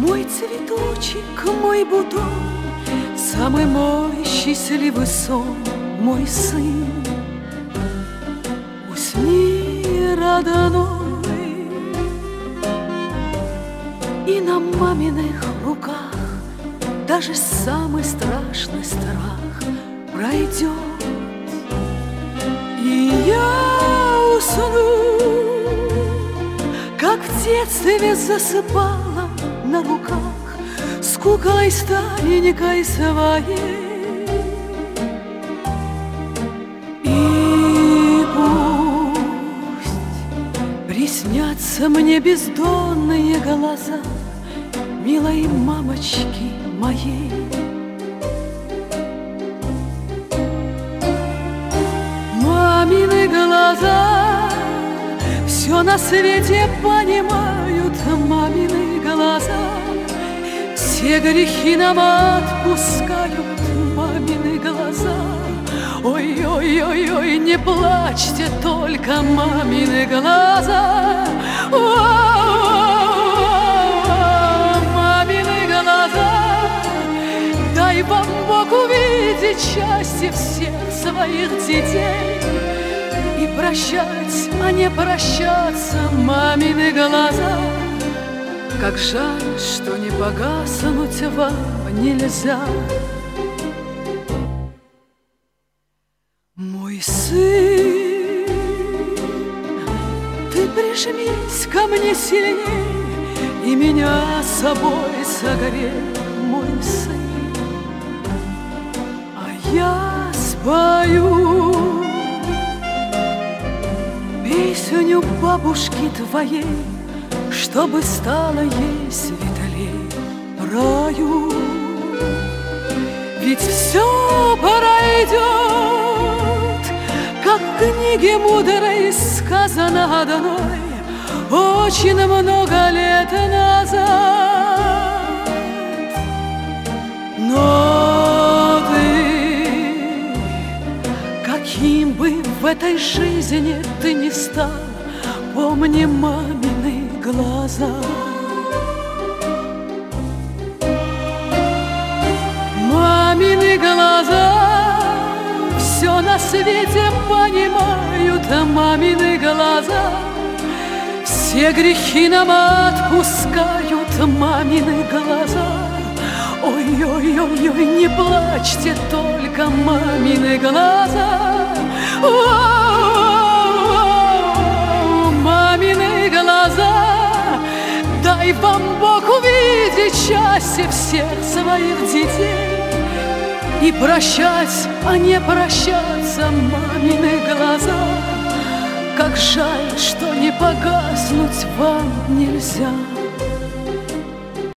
Мой цветочек, мой бутон, самый мой счастливый сон, мой сын. Усни, родной, и на маминых руках даже самый страшный страх пройдет. И я усну, как в детстве засыпала на руках с куклой старенькой своей. И пусть приснятся мне бездонные глаза милой мамочки моей. Мамины глаза все на свете понимают, мамины глаза все грехи нам отпускают, мамины глаза. Ой-ой-ой-ой, не плачьте только, мамины глаза. Мамины глаза, дай вам Бог увидеть счастье всех своих детей и прощать, а не прощаться, мамины глаза. Как жаль, что не погаснуть вам нельзя. Мой сын, ты прижмись ко мне сильней и меня собой согрей, мой сын. А я спою песню бабушки твоей, чтобы стало ей светлей в раю. Ведь все пройдет, как в книге мудрой сказано одной очень много лет назад. Но ты, каким бы в этой жизни ты ни стал, помни мамины глаза. Мамины глаза все на свете понимают, мамины глаза все грехи нам отпускают, мамины глаза. Ой-ой-ой-ой, не плачьте только, мамины глаза. Мамины глаза, дай вам Бог увидеть счастье всех своих детей и прощать, а не прощаться, мамины глаза. Как жаль, что не погаснуть вам нельзя.